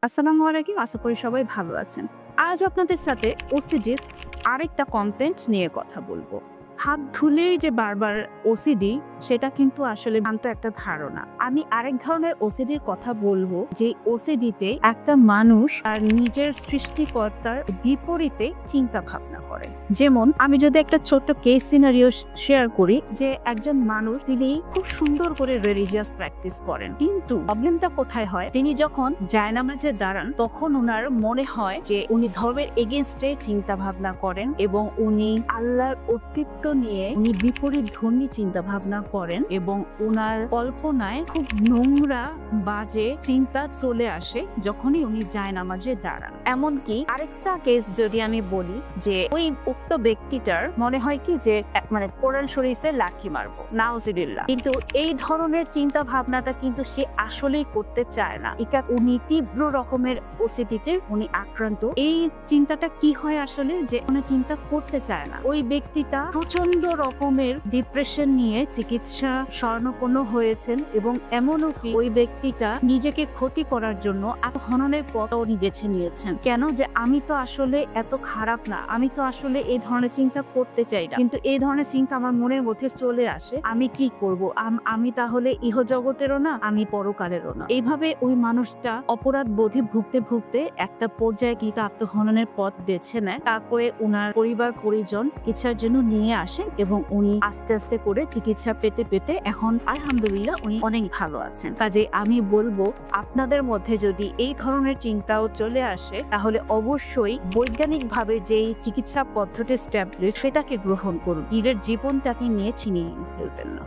আসসালামু আলাইকুম। আশা করি সবাই ভালো আছেন। আজ আপনাদের সাথে ওসিডির আরেকটা কনটেন্ট নিয়ে কথা বলবো। হাত ধুলেই যে বারবার ওসিডি, সেটা কিন্তু আসলে ভ্রান্ত একটা ধারণা। আমি আরেক ধরনের ওসিডির কথা বলবো, যে ওসিডিতে একটা মানুষ তার নিজের সৃষ্টিকর্তার বিপরীতে চিন্তা ভাবনা করে। যেমন আমি যদি একটা ছোট্ট কেস সিনারিও শেয়ার করি, যে একজন মানুষ তিনি খুব সুন্দর করে রিলিজিয়াস প্র্যাকটিস করেন, কিন্তু প্রবলেমটা কোথায় হয়, তিনি যখন জায়নামাজে দাঁড়ান তখন ওনার মনে হয় যে উনি ধর্মের এগেনস্টে চিন্তা ভাবনা করেন এবং উনি আল্লাহর অস্তিত্ব নিয়ে উনি বিপরীত ধর্মী চিন্তা ভাবনা করেন এবং ওনার কল্পনায় খুব নোংরা বাজে চিন্তা চলে আসে যখনই উনি জায়নামাজে দাঁড়ান। এমনকি আরেকটা কেস যদি আমি বলি, যে ওই উক্ত ব্যক্তিটার মনে হয় কি যে মানে কোরআন শরীফে লাঠি মারবো, নাউজুবিল্লাহ, কিন্তু এই ধরনের চিন্তা ভাবনাটা কিন্তু সে আসলেই করতে চায় না। এটা উনি তীব্র রকমের ওসিডিতে উনি আক্রান্ত। এই চিন্তাটা কি হয় আসলে, যে উনি চিন্তা করতে চায় না। ওই ব্যক্তিটা প্রচন্ড রকমের ডিপ্রেশন নিয়ে চিকিৎসা শরণাপন্ন হয়েছেন এবং এমনও কি ওই ব্যক্তিটা নিজেকে ক্ষতি করার জন্য আত্মহননের পথ উনি বেছে নিয়েছেন। কেন? যে আমি তো আসলে এত খারাপ না, আমি তো আসলে এই ধরনের চিন্তা করতে চাই না, কিন্তু এই ধরনের চিন্তা আমার মনের মধ্যে চলে আসে, আমি কি করব? আমি তাহলে ইহজগতেরও না, আমি পরকালেরও না। এইভাবে ওই মানুষটা অপরাধ বোধে ভুগতে ভুগতে একটা পর্যায়ে কিন্তু আত্মহননের পথ বেছে নেয়। তারপরে ওনার পরিবার পরিজন চিকিৎসার জন্য নিয়ে আসেন এবং উনি আস্তে আস্তে করে চিকিৎসা পেতে পেতে এখন আলহামদুলিল্লাহ উনি অনেক ভালো আছেন। কাজে আমি বলবো, আপনাদের মধ্যে যদি এই ধরনের চিন্তাও চলে আসে, তাহলে অবশ্যই বৈজ্ঞানিকভাবে যেই চিকিৎসা পদ্ধতি স্ট্যাবলিশ, সেটাকে গ্রহণ করুন। নিজের জীবনটাকে নিয়ে ছিনিয়ে ফেলবেন না।